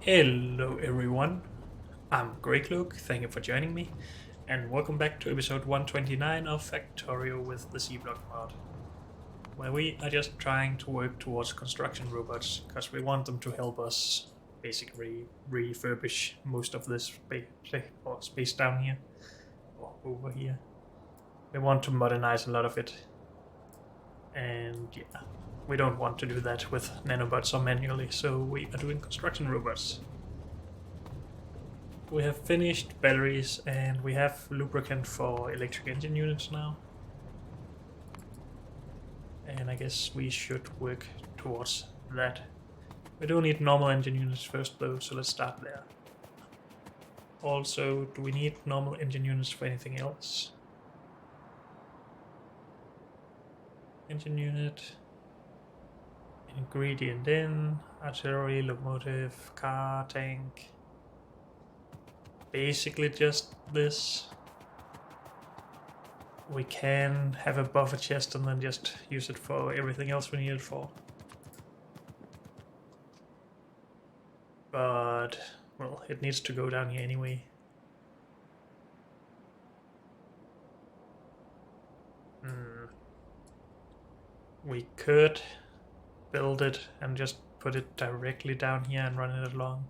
Hello everyone, I'm Greycloak, thank you for joining me, and welcome back to episode 129 of Factorio with the C-Block mod, where we are just trying to work towards construction robots, because we want them to help us basically refurbish most of this space down here, or over here. We want to modernize a lot of it, and yeah, we don't want to do that with nanobots or manually, so we are doing construction robots. We have finished batteries and we have lubricant for electric engine units now. And I guess we should work towards that. We do need normal engine units first though, so let's start there. Also, do we need normal engine units for anything else? Engine unit, ingredient in, artillery, locomotive, car, tank. Basically just this. We can have a buffer chest and then just use it for everything else we need it for. But, well, it needs to go down here anyway. We could build it and just put it directly down here and run it along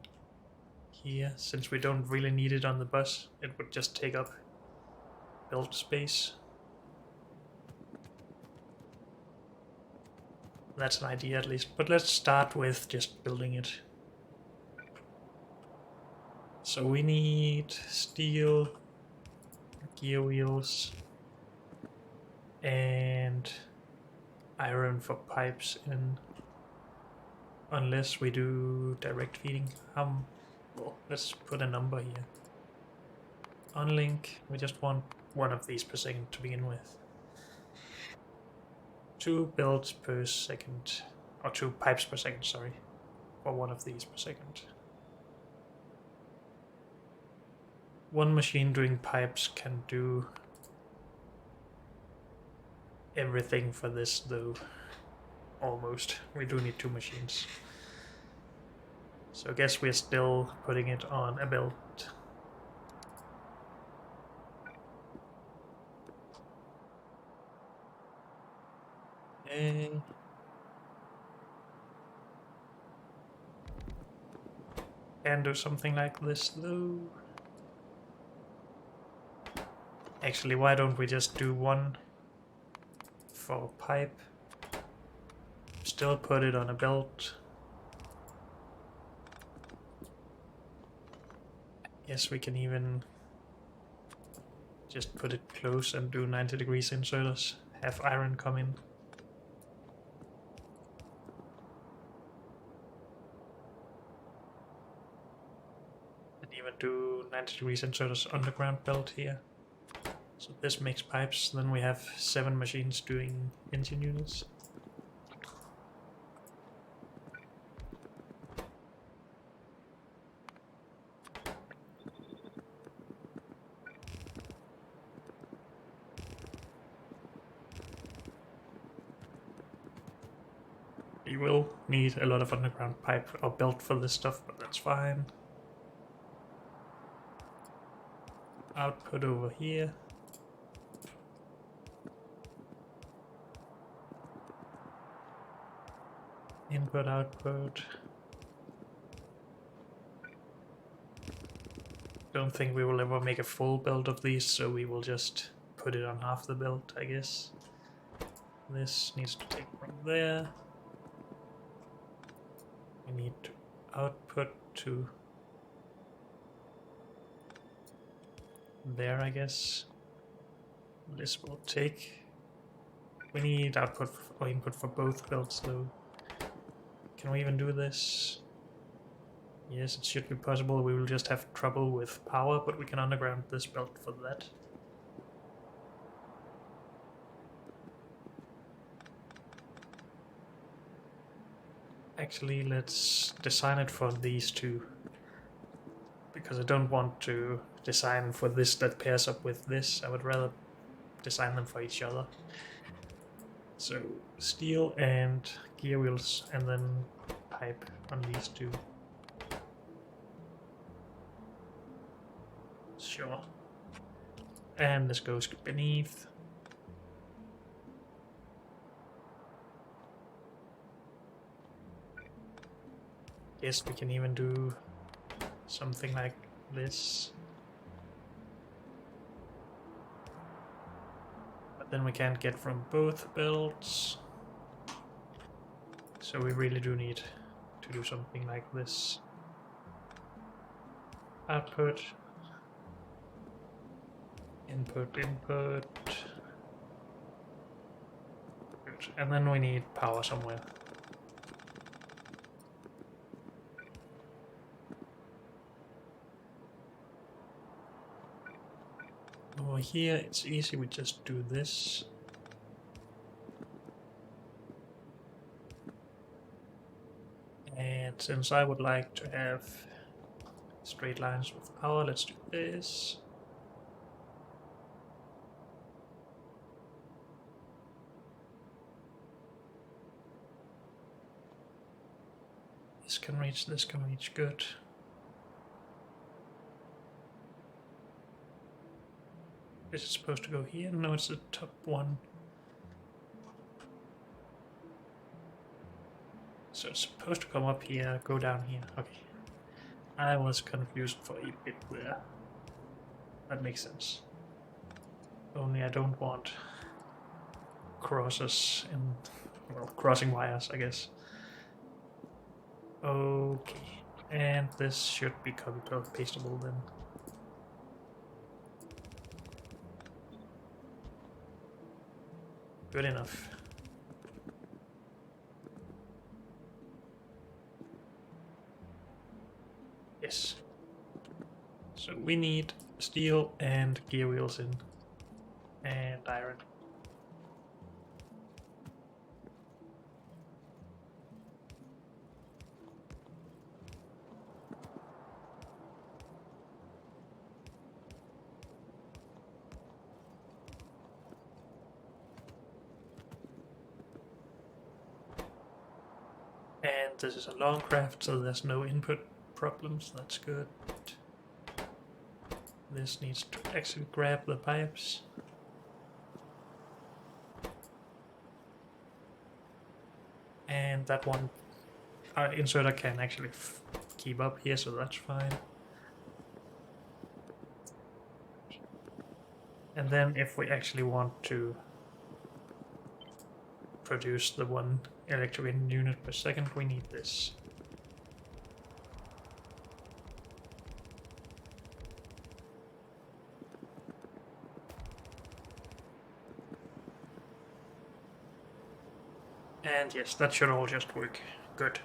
here. Since we don't really need it on the bus, it would just take up build space. That's an idea at least, but let's start with just building it. So we need steel, gear wheels, and iron for pipes in. Unless we do direct feeding. Well, let's put a number here. On link, we just want one of these per second to begin with. 2 builds per second, or 2 pipes per second, sorry, for one of these per second. One machine doing pipes can do everything for this though. Almost. We do need 2 machines. So I guess we're still putting it on a belt. Okay. Can do something like this though. Actually, why don't we just do one for pipe? Still put it on a belt. Yes, we can even just put it close and do 90 degrees inserters. Have iron come in. And even do 90 degrees inserters underground belt here. So this makes pipes, then we have 7 machines doing engine units. You will need a lot of underground pipe or belt for this stuff, but that's fine. Output over here. Input, output. Don't think we will ever make a full build of these, so we will just put it on half the build, I guess. This needs to take from there. We need to output to there, I guess. This will take. We need output or input for both builds though. Can we even do this? Yes, it should be possible. We will just have trouble with power, but we can underground this belt for that. Actually, let's design it for these two. Because I don't want to design for this that pairs up with this. I would rather design them for each other. So steel and gear wheels and then pipe on these two. Sure. And this goes beneath. Yes, we can even do something like this. But then we can't get from both builds. So we really do need to do something like this. Output. Input, input. Good. And then we need power somewhere. Over here, it's easy, we just do this. And since I would like to have straight lines with power, let's do this. This can reach, good. Is it supposed to go here? No, it's the top one. So it's supposed to come up here, go down here. Okay. I was confused for a bit there. That makes sense. Only I don't want crosses and, well, crossing wires, I guess. Okay. And this should be copy pastable then. Good enough. Yes. So we need steel and gear wheels in. And iron. And this is a long craft, so there's no input problems. That's good. This needs to actually grab the pipes. And that one inserter can actually keep up here, so that's fine. And then if we actually want to produce the 1 electric unit per second, we need this. And yes, that should all just work. Good.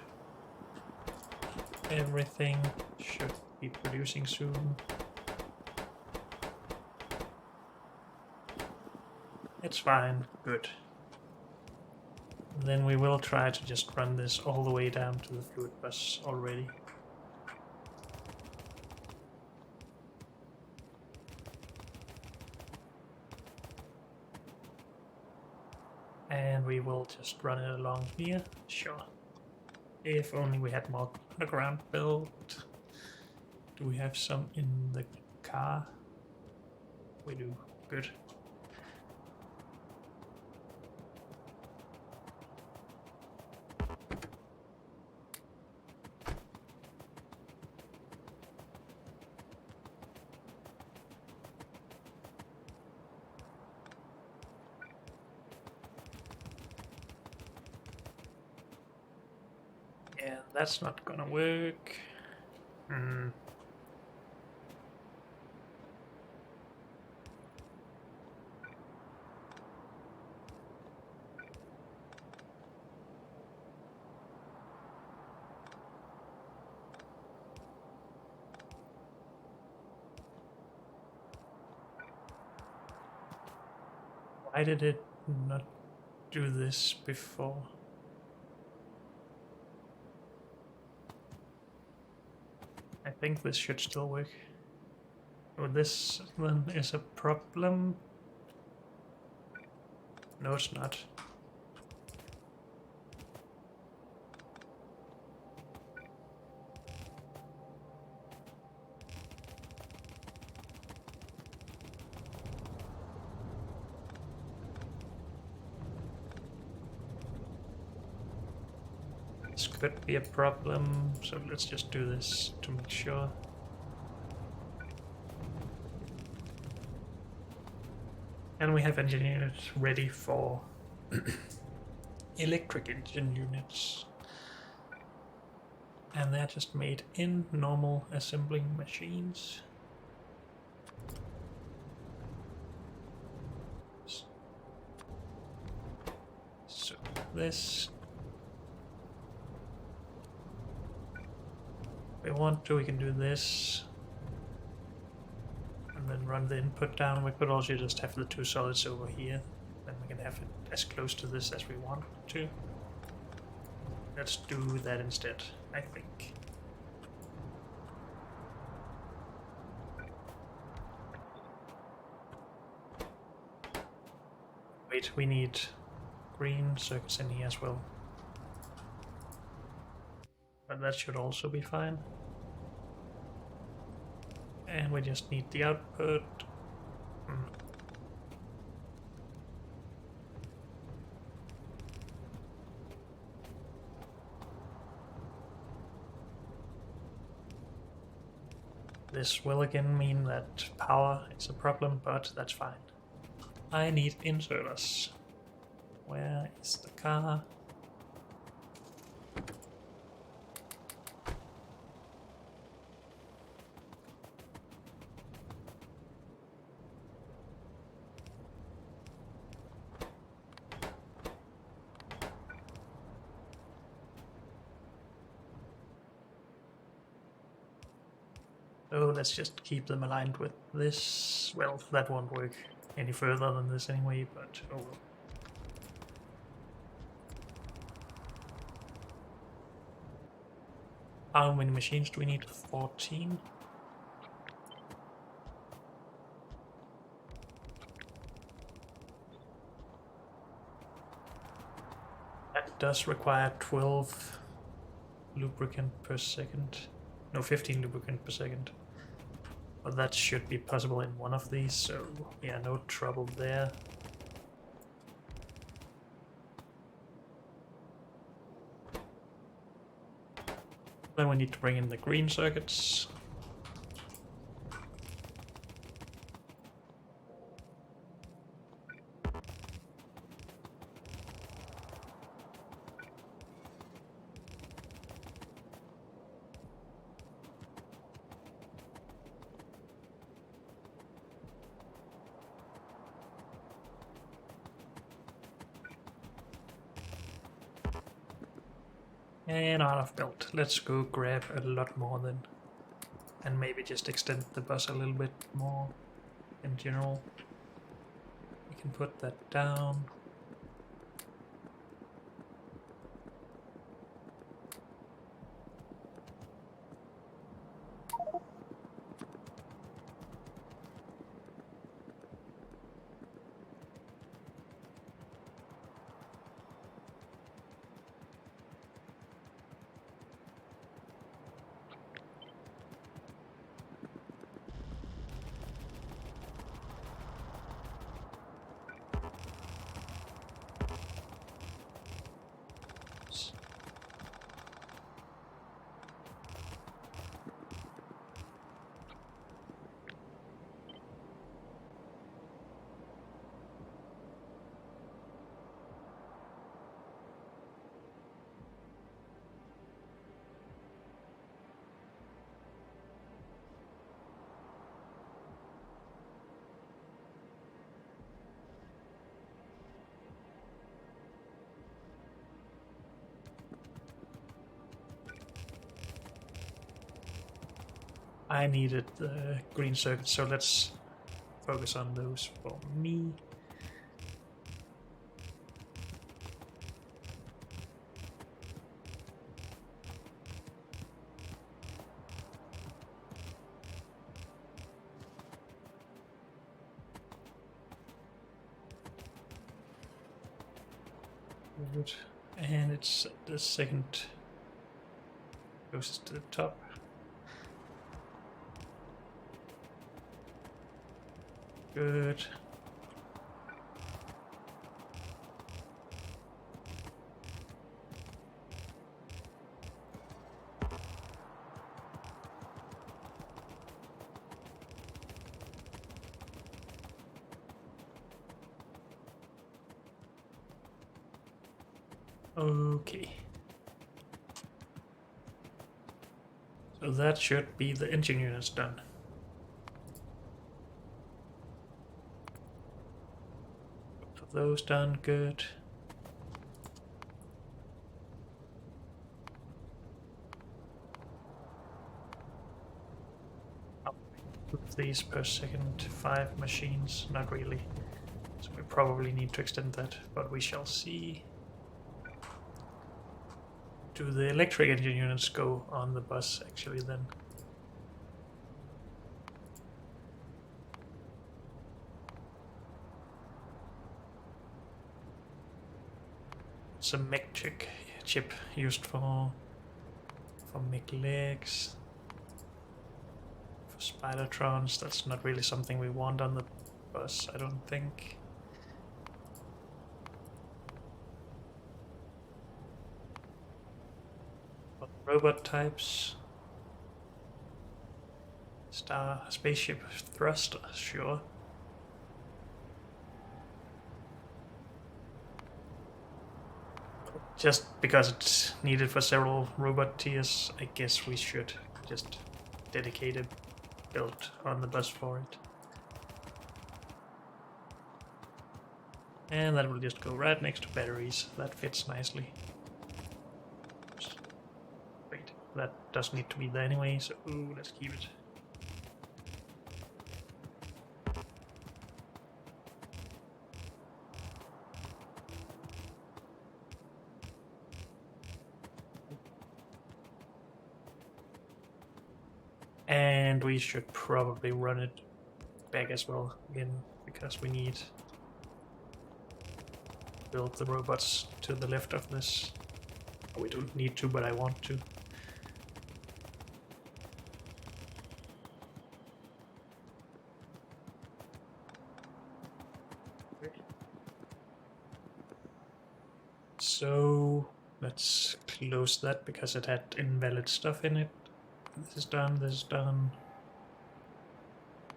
Everything should be producing soon. It's fine. Good. Then we will try to just run this all the way down to the fluid bus already. And we will just run it along here. Sure. If only we had more underground built. Do we have some in the car? We do. Good. Yeah, that's not gonna work. Why did it not do this before? I think this should still work. Oh, this one is a problem. No, it's not. This could be a problem, so let's just do this to make sure. And we have engineers ready for electric engine units. And they're just made in normal assembling machines. So this, if we want to, we can do this. And then run the input down. We could also just have the two solids over here. Then we can have it as close to this as we want to. Let's do that instead, I think. Wait, we need green circuits in here as well. But that should also be fine. And we just need the output. This will again mean that power is a problem, but that's fine. I need inserters. Where is the car? Oh, let's just keep them aligned with this. Well, that won't work any further than this anyway, but oh well. How many machines do we need? 14? That does require 12 lubricant per second. No, 15 lubricant per second. But that should be possible in one of these, so yeah, no trouble there. Then we need to bring in the green circuits. And out of belt. Let's go grab a lot more then. And maybe just extend the bus a little bit more in general. We can put that down. I needed the green circuits, so let's focus on those for me. Good. And it's the second closest to the top. Good. Okay. So that should be the engine units done. Both of those done, good. With these per second, 5 machines, not really. So we probably need to extend that, but we shall see. Do the electric engine units go on the bus actually then? It's a mech chip used for mech legs. For Spidertrons, that's not really something we want on the bus, I don't think. But robot types. Spaceship thruster, sure. Just because it's needed for several robot tiers, I guess we should just dedicate a build on the bus for it. And that will just go right next to batteries. That fits nicely. Wait, that does need to be there anyway, so let's keep it. And we should probably run it back as well again, because we need to build the robots to the left of this. We don't need to, but I want to. So let's close that because it had invalid stuff in it. This is done, this is done.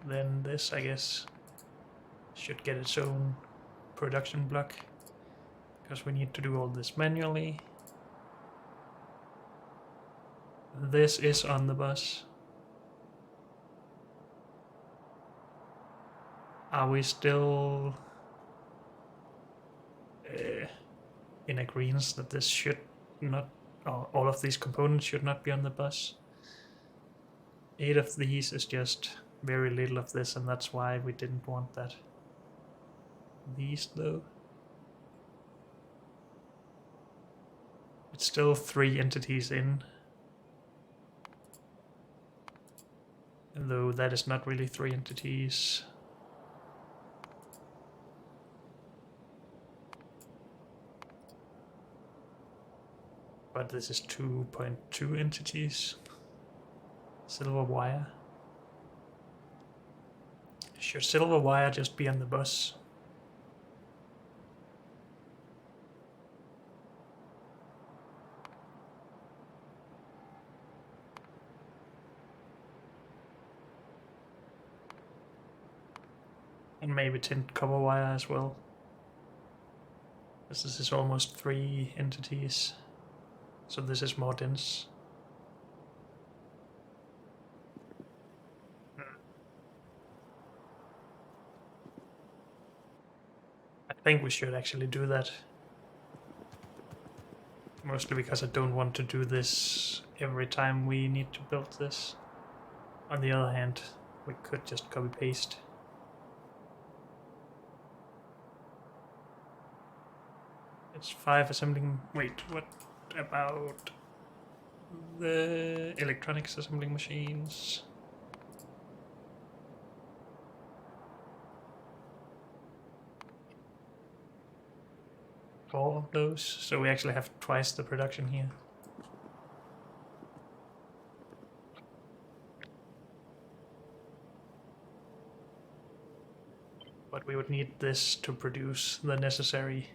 Then this, I guess, should get its own production block because we need to do all this manually. This is on the bus. Are we still in agreement that this should not, or all of these components should not be on the bus? 8 of these is just very little of this, and that's why we didn't want that. These, though, it's still 3 entities in, though that is not really 3 entities. But this is 2.2 entities. Silver wire. Should silver wire just be on the bus? And maybe tint copper wire as well. This is almost 3 entities. So this is more dense. I think we should actually do that. Mostly because I don't want to do this every time we need to build this. On the other hand, we could just copy paste. It's 5 assembling. Wait, what about the electronics assembling machines? 4 of those, so we actually have twice the production here. But we would need this to produce the necessary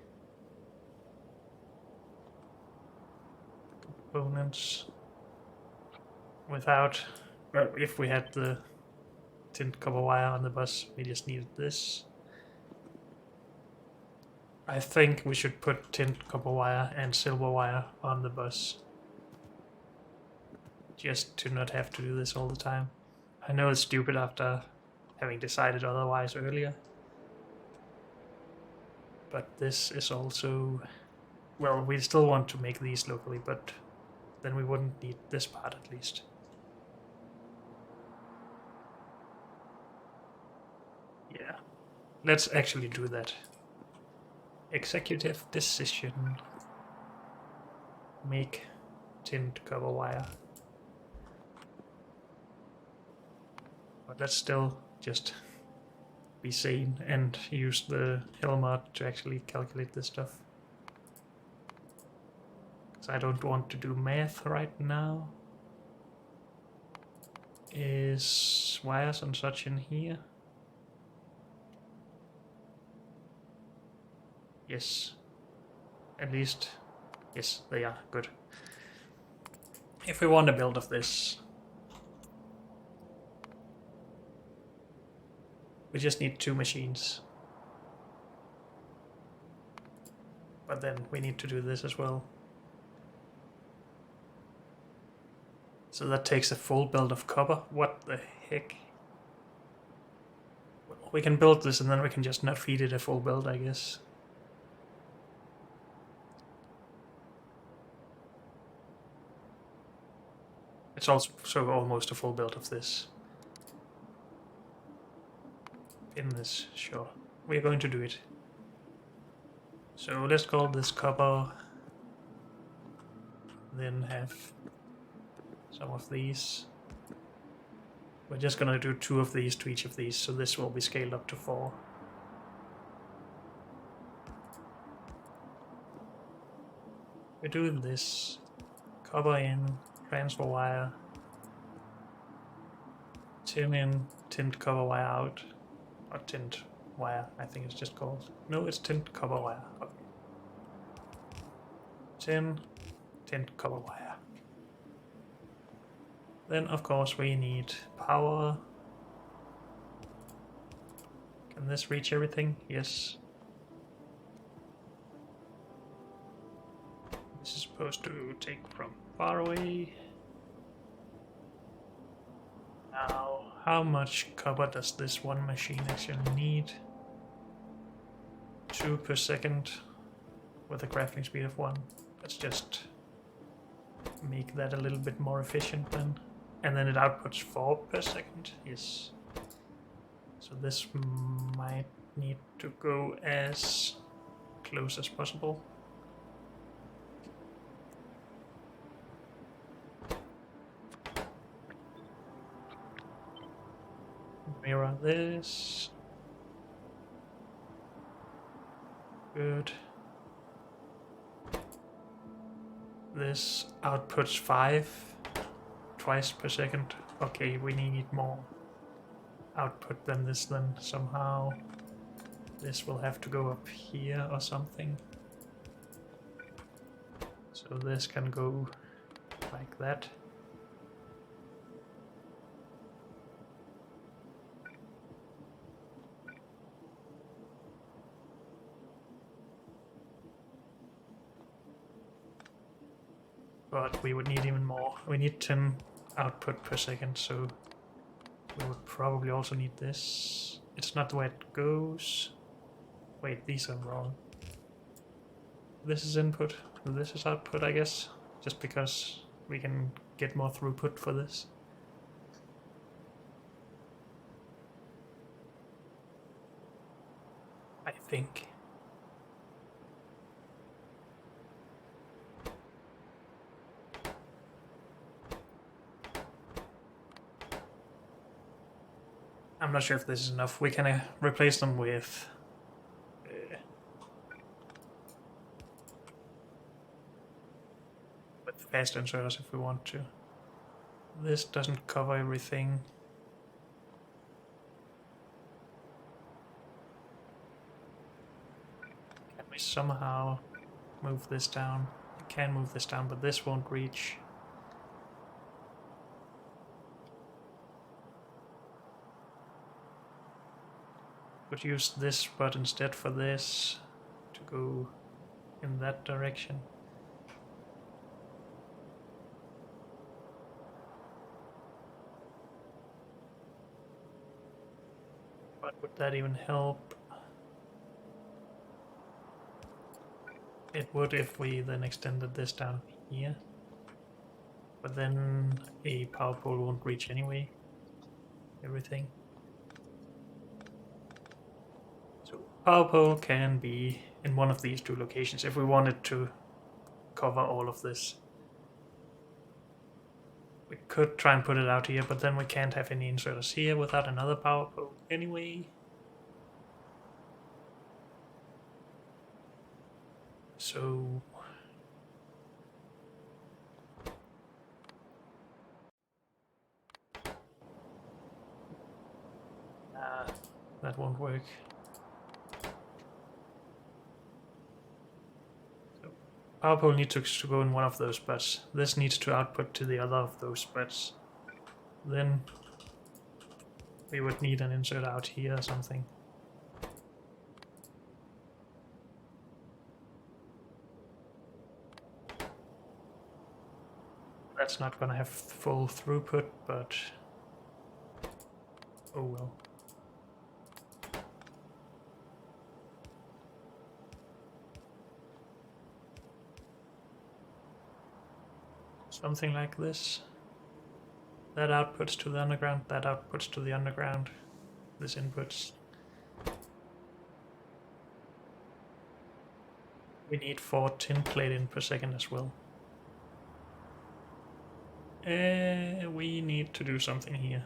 components. Without, well, if we had the tint copper wire on the bus, we just needed this. I think we should put tin copper wire and silver wire on the bus. Just to not have to do this all the time. I know it's stupid after having decided otherwise earlier. But this is also... Well, we still want to make these locally, but then we wouldn't need this part at least. Yeah. Let's actually do that. Executive decision. Make tin copper wire. But let's still just be sane and use the Helmut to actually calculate this stuff. Because I don't want to do math right now. Is wires and such in here? Yes. At least, yes, they are. Good. If we want a build of this, we just need 2 machines. But then we need to do this as well. So that takes a full build of copper. What the heck? Well, we can build this and then we can just not feed it a full build, I guess. It's also almost a full build of this. In this, sure. We're going to do it. So let's call this copper. Then have some of these. We're just gonna do 2 of these to each of these, so this will be scaled up to 4. We're doing this. Copper in, transfer wire. Tin in, tint copper wire out. Or tint wire, I think it's just called. No, it's tint copper wire. Okay. Tint copper wire. Then, of course, we need power. Can this reach everything? Yes. This is supposed to take from far away. Now, how much copper does this one machine actually need? 2 per second with a crafting speed of 1. Let's just make that a little bit more efficient then. And then it outputs 4 per second. Yes. So this might need to go as close as possible. Mirror this. Good. This outputs 5 twice per second. Okay, we need more output than this then somehow. This will have to go up here or something. So this can go like that. But we would need even more. We need 10 output per second, so we would probably also need this. It's not the way it goes. Wait, these are wrong. This is input, this is output, I guess. Just because we can get more throughput for this. I think. I'm not sure if this is enough. We can replace them with fast inserters if we want to. This doesn't cover everything. Can we somehow move this down? We can move this down, but this won't reach. Could use this, but instead for this to go in that direction. But would that even help? It would if we then extended this down here. But then a power pole won't reach anyway. Everything. So power pole can be in one of these two locations if we wanted to cover all of this. We could try and put it out here, but then we can't have any inserters here without another power pole anyway. So that won't work. So power pole needs to go in one of those spots. This needs to output to the other of those spots. Then we would need an insert out here or something. That's not gonna have full throughput, but oh well. Something like this. That outputs to the underground, that outputs to the underground. This inputs. We need 4 tin plate in per second as well. We need to do something here.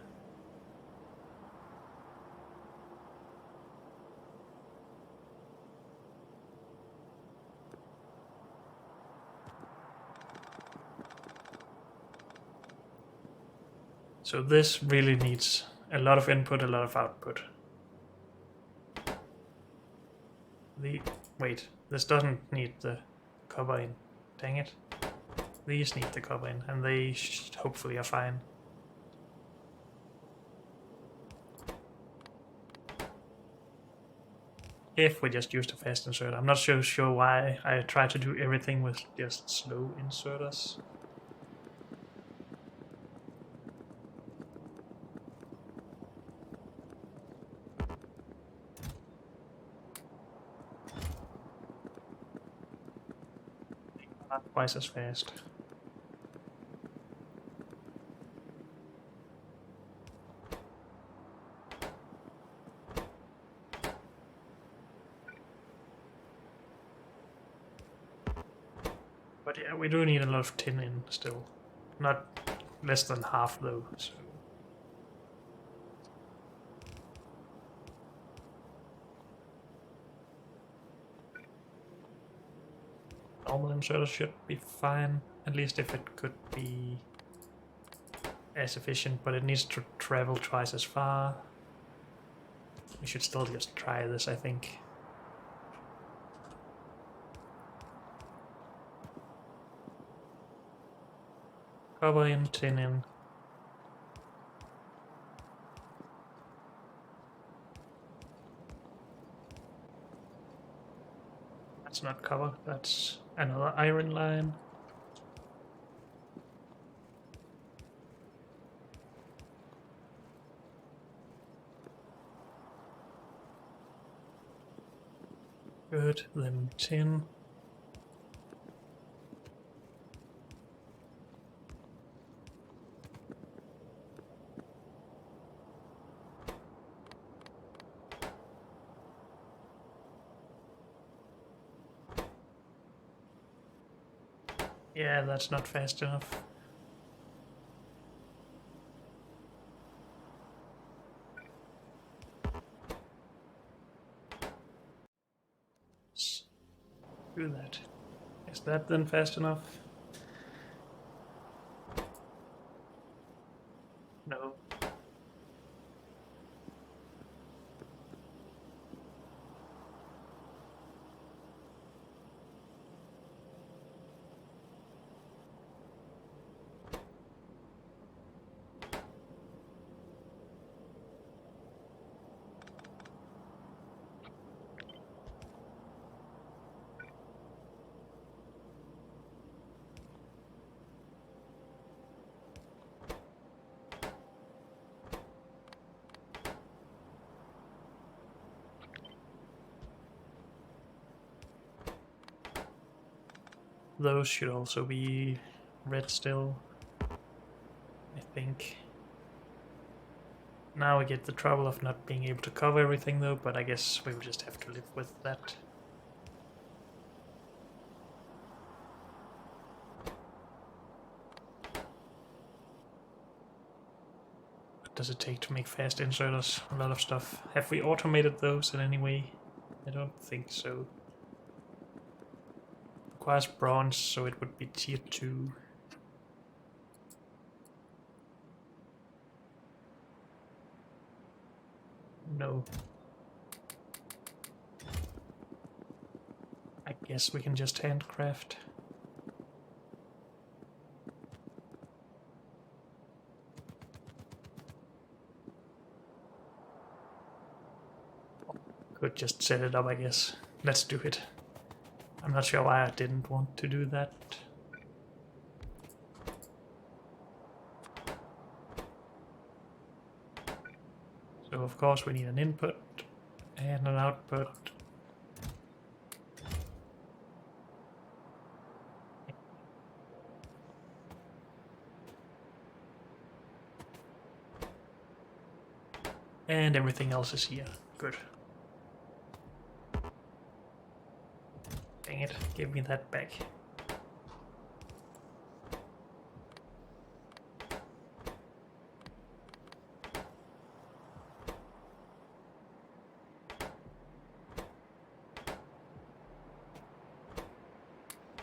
So this really needs a lot of input, a lot of output. Wait, this doesn't need the copper in. Dang it. These need the copper in, and they hopefully are fine. If we just used a fast insert. I'm not so sure why I try to do everything with just slow inserters. Not twice as fast. But yeah, we do need a lot of tin in still. Not less than half though, so. Normal inserter should be fine, at least if it could be as efficient, but it needs to travel twice as far. We should still just try this, I think. Copper in, tin in. That's not copper, that's another iron line. Good, then tin. Yeah, that's not fast enough. Let's do that. Is that then fast enough? No. Those should also be red still, I think. Now we get the trouble of not being able to cover everything though, but I guess we will just have to live with that. What does it take to make fast inserters? A lot of stuff. Have we automated those in any way? I don't think so. Requires bronze, so it would be tier 2. No. I guess we can just handcraft. Could just set it up, I guess. Let's do it. I'm not sure why I didn't want to do that. So of course we need an input and an output. And everything else is here. Good. Dang it, give me that back.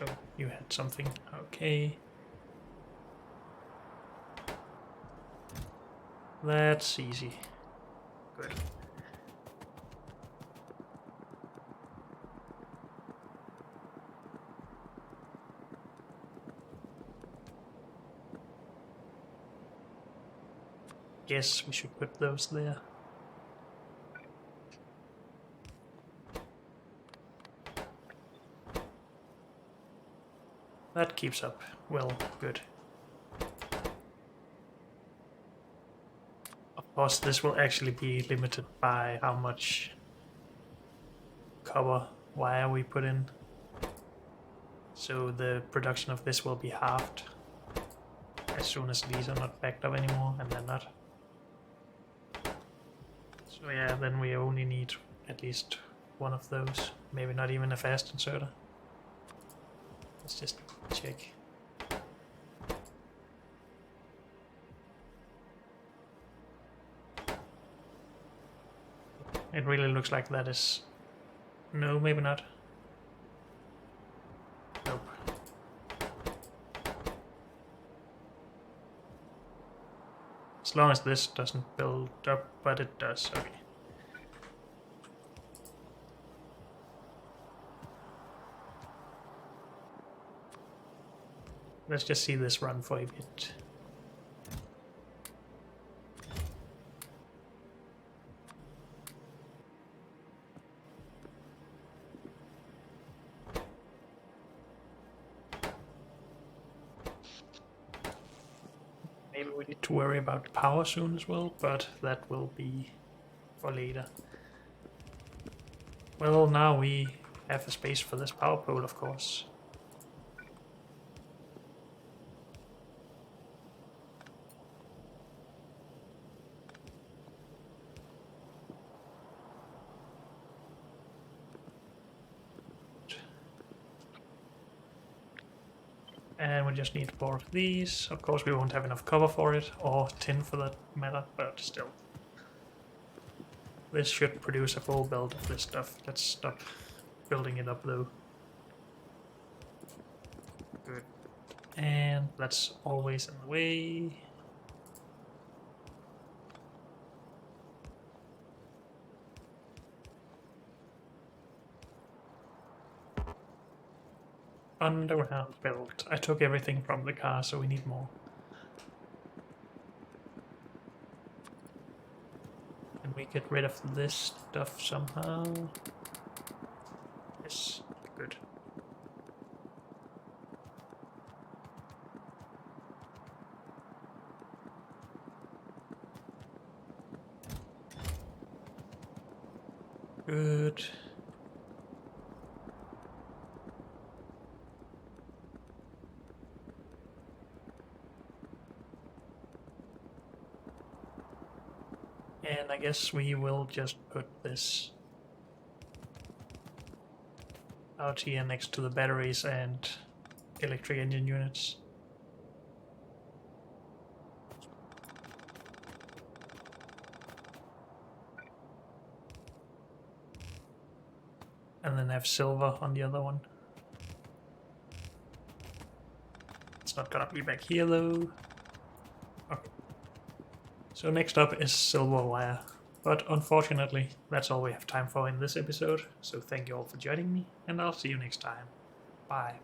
Oh, you had something. Okay. That's easy. Good. Guess we should put those there. That keeps up. Well, good. Of course, this will actually be limited by how much copper wire we put in. So the production of this will be halved as soon as these are not backed up anymore, and they're not. So yeah, then we only need at least one of those. Maybe not even a fast inserter. Let's just check. It really looks like that is... No, maybe not. Nope. As long as this doesn't build up, but it does, okay. Let's just see this run for a bit. Maybe we need to worry about power soon as well, but that will be for later. Well, now we have a space for this power pole, of course. And we just need 4 of these. Of course we won't have enough cover for it, or tin for that matter, but still. This should produce a full build of this stuff. Let's stop building it up though. Good. And that's always in the way. Underground build. I took everything from the car, so we need more. Can we get rid of this stuff somehow? Yes, good. Good. And I guess we will just put this out here next to the batteries and electric engine units. And then have silver on the other one. It's not gonna be back here though. Okay. So next up is silver wire. But unfortunately, that's all we have time for in this episode. So thank you all for joining me, and I'll see you next time. Bye.